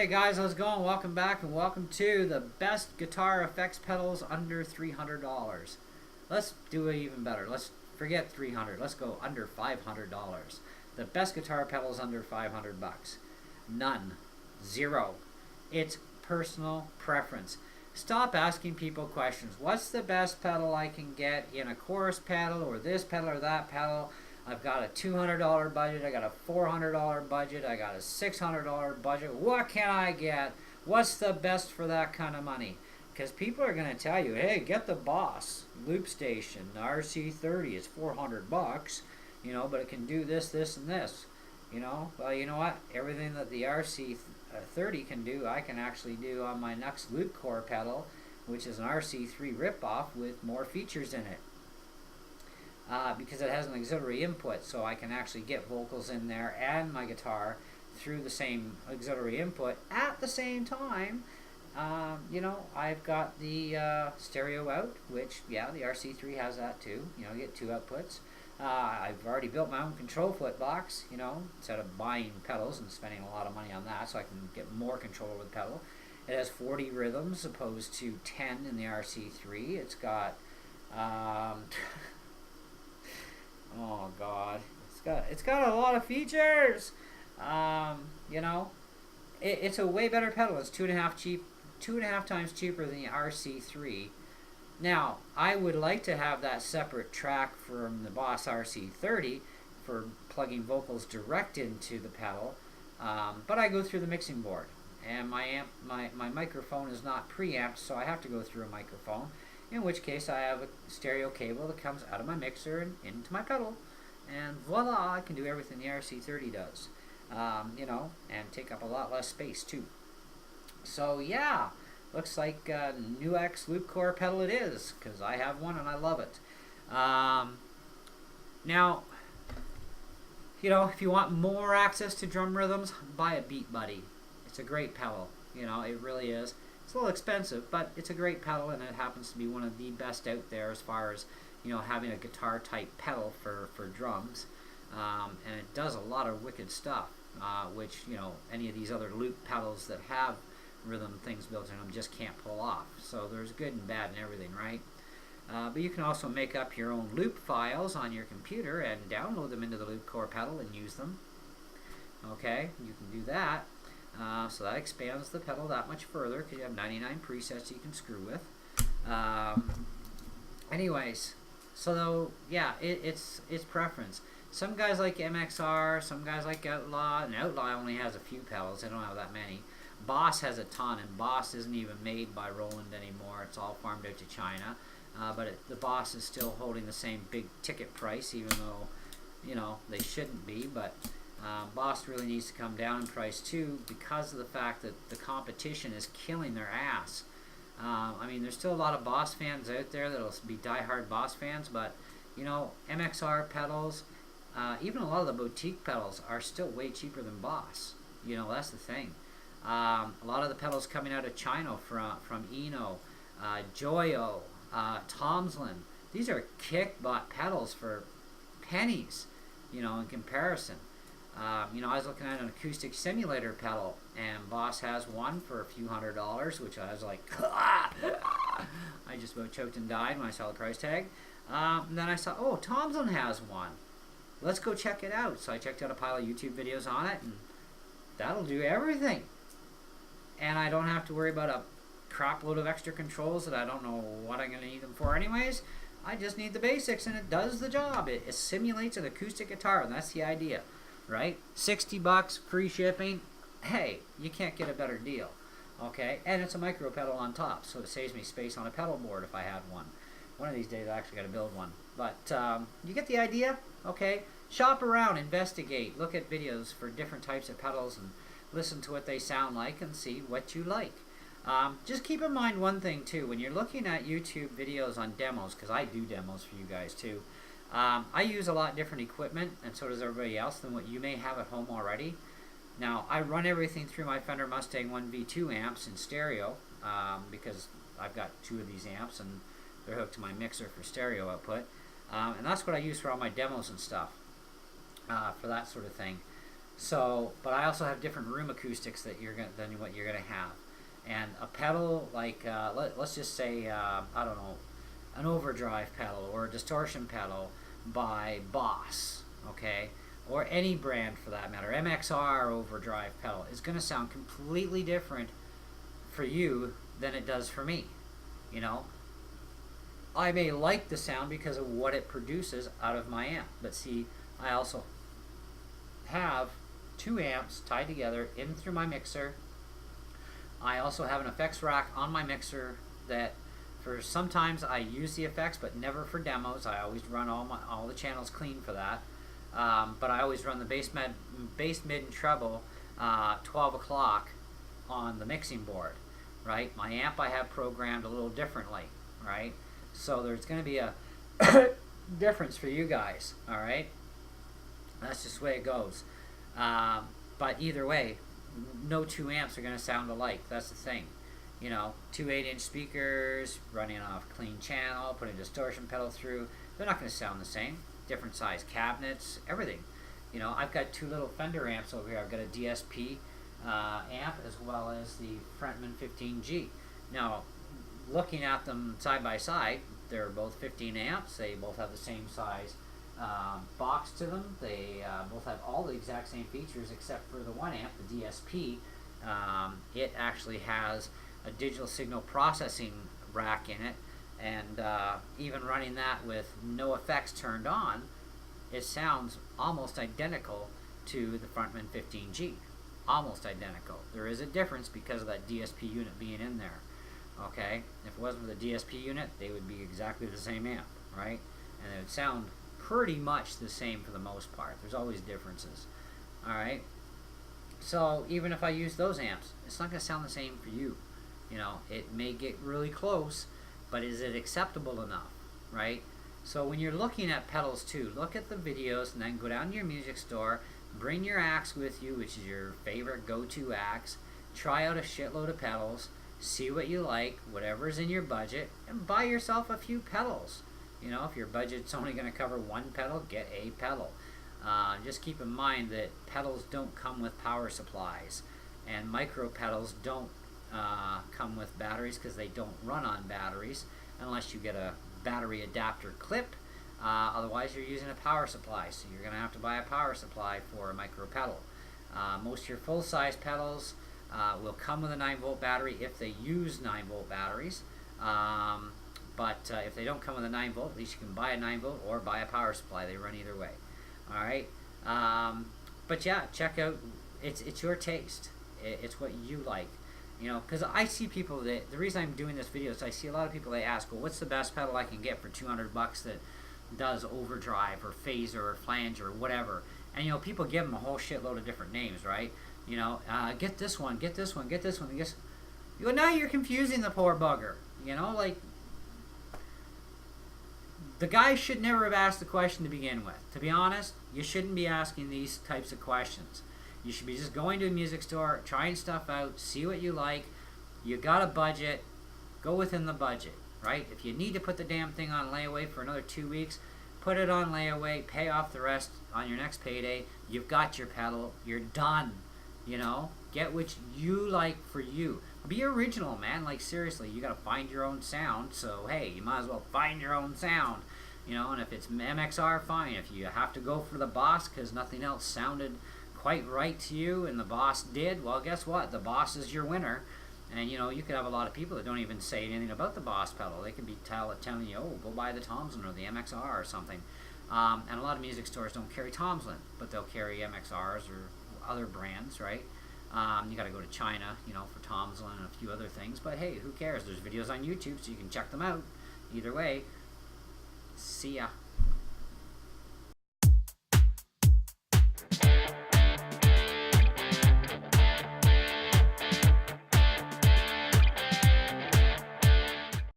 Hey guys, how's it going? Welcome back and welcome to the best guitar effects pedals under $300. Let's do it even better. Let's forget 300. Let's go under $500. The best guitar pedals under 500 bucks. None. Zero. It's personal preference. Stop asking people questions. What's the best pedal I can get in a chorus pedal or this pedal or that pedal? I've got a $200 budget, I got a $400 budget, I got a $600 budget. What can I get? What's the best for that kind of money? Because people are going to tell you, hey, get the Boss Loop Station, the RC30. It's 400 bucks, but it can do this, this, and this. Well, you know what? Everything that the RC30 can do, I can actually do on my next Loop Core pedal, which is an RC3 ripoff with more features in it. Because it has an auxiliary input, so I can actually get vocals in there and my guitar through the same auxiliary input at the same time. I've got the stereo out, which, yeah, the RC3 has that too. You get two outputs. I've already built my own control foot box, instead of buying pedals and spending a lot of money on that, so I can get more control over the pedal. It has 40 rhythms opposed to 10 in the RC3. It's got... oh God, it's got a lot of features. It's a way better pedal. It's two and a half times cheaper than the RC3. Now, I would like to have that separate track from the Boss RC30 for plugging vocals direct into the pedal, but I go through the mixing board, and my microphone is not preamped, so I have to go through a microphone. In which case I have a stereo cable that comes out of my mixer and into my pedal, and voila, I can do everything the RC30 does, and take up a lot less space too. So yeah, looks like a NUX Loop Core pedal it is, because I have one and I love it. Now, if you want more access to drum rhythms, buy a Beat Buddy. It's a great pedal, it really is. It's a little expensive, but it's a great pedal, and it happens to be one of the best out there as far as having a guitar type pedal for drums, and it does a lot of wicked stuff, which any of these other loop pedals that have rhythm things built in them just can't pull off. So there's good and bad and everything, right? But you can also make up your own loop files on your computer and download them into the Loop Core pedal and use them. Okay, you can do that. So that expands the pedal that much further because you have 99 presets you can screw with. Anyways, so yeah, it's preference. Some guys like MXR, some guys like Outlaw, and Outlaw only has a few pedals. They don't have that many. Boss has a ton, and Boss isn't even made by Roland anymore. It's all farmed out to China. But the Boss is still holding the same big ticket price, even though, they shouldn't be, but... Boss really needs to come down in price too because of the fact that the competition is killing their ass. There's still a lot of Boss fans out there that'll be diehard Boss fans, but MXR pedals, even a lot of the boutique pedals are still way cheaper than Boss. That's the thing. A lot of the pedals coming out of China from Eno, Joyo, Tomslin, these are kick-butt pedals for pennies, in comparison. I was looking at an acoustic simulator pedal, and Boss has one for a few $100, which I was like, I just about choked and died when I saw the price tag. And then I saw, oh, Tomslin has one. Let's go check it out. So I checked out a pile of YouTube videos on it, and that'll do everything. And I don't have to worry about a crap load of extra controls that I don't know what I'm going to need them for anyways. I just need the basics, and it does the job. It simulates an acoustic guitar, and that's the idea. Right? 60 bucks, free shipping. Hey, you can't get a better deal. Okay? And it's a micro pedal on top, so it saves me space on a pedal board if I had one. One of these days I actually got to build one. But you get the idea? Okay? Shop around, investigate, look at videos for different types of pedals and listen to what they sound like and see what you like. Just keep in mind one thing too, when you're looking at YouTube videos on demos, because I do demos for you guys too, I use a lot different equipment, and so does everybody else, than what you may have at home already. Now, I run everything through my Fender Mustang 1V2 amps in stereo, because I've got two of these amps, and they're hooked to my mixer for stereo output. And that's what I use for all my demos and stuff, for that sort of thing. So, but I also have different room acoustics than what you're gonna have. And a pedal like let's just say I don't know, an overdrive pedal or a distortion pedal by Boss, okay, or any brand for that matter, MXR overdrive pedal is going to sound completely different for you than it does for me. You know, I may like the sound because of what it produces out of my amp, but see, I also have two amps tied together in through my mixer. I also have an effects rack on my mixer that for sometimes I use the effects, but never for demos. I always run all the channels clean for that. But I always run the bass, mid, and treble 12 o'clock on the mixing board, right? My amp I have programmed a little differently, right? So there's going to be a difference for you guys, all right? That's just the way it goes. But either way, no two amps are going to sound alike. That's the thing. You know, two 8-inch speakers running off a clean channel, putting a distortion pedal through, they're not going to sound the same. Different size cabinets, everything. You know, I've got two little Fender amps over here. I've got a DSP amp as well as the Frontman 15G. Now, looking at them side by side, they're both 15 amps. They both have the same size box to them. They both have all the exact same features except for the one amp, the DSP. It actually has a digital signal processing rack in it, and even running that with no effects turned on, it sounds almost identical to the Frontman 15G. Almost identical. There is a difference because of that DSP unit being in there. Okay? If it wasn't for the DSP unit, they would be exactly the same amp, right? And it would sound pretty much the same for the most part. There's always differences. Alright? So even if I use those amps, it's not going to sound the same for you. You know, it may get really close, but is it acceptable enough, right? So when you're looking at pedals too, look at the videos and then go down to your music store, bring your axe with you, which is your favorite go-to axe, try out a shitload of pedals, see what you like, whatever's in your budget, and buy yourself a few pedals. You know, if your budget's only going to cover one pedal, get a pedal. Just keep in mind that pedals don't come with power supplies, and micro pedals don't come with batteries because they don't run on batteries unless you get a battery adapter clip. Otherwise you're using a power supply, so you're going to have to buy a power supply for a micro pedal. Most of your full-size pedals will come with a 9-volt battery if they use 9-volt batteries, but if they don't come with a 9-volt, at least you can buy a 9-volt or buy a power supply. They run either way. Alright, but yeah, check out, it's your taste, it's what you like. You know, because I see people that, the reason I'm doing this video is I see a lot of people, they ask, well, what's the best pedal I can get for 200 bucks that does overdrive or phaser or flange or whatever? And, you know, people give them a whole shitload of different names, right? You know, get this one, get this one, get this one. You go, now you're confusing the poor bugger. You know, like, the guy should never have asked the question to begin with. To be honest, you shouldn't be asking these types of questions. You should be just going to a music store, trying stuff out, see what you like. You got a budget, go within the budget, right? If you need to put the damn thing on layaway for another 2 weeks, put it on layaway, pay off the rest on your next payday. You've got your pedal, you're done, you know? Get what you like for you. Be original, man. Like, seriously, you gotta find your own sound, so hey, you might as well find your own sound. You know, and if it's MXR, fine. If you have to go for the Boss because nothing else sounded quite right to you and the Boss did, well, guess what? The Boss is your winner. And, you know, you could have a lot of people that don't even say anything about the Boss pedal. They could be telling you, oh, go buy the Tomlin or the MXR or something. And a lot of music stores don't carry Tomlin, but they'll carry MXRs or other brands, right? You got to go to China, you know, for Tomlin and a few other things. But hey, who cares? There's videos on YouTube, so you can check them out. Either way, see ya.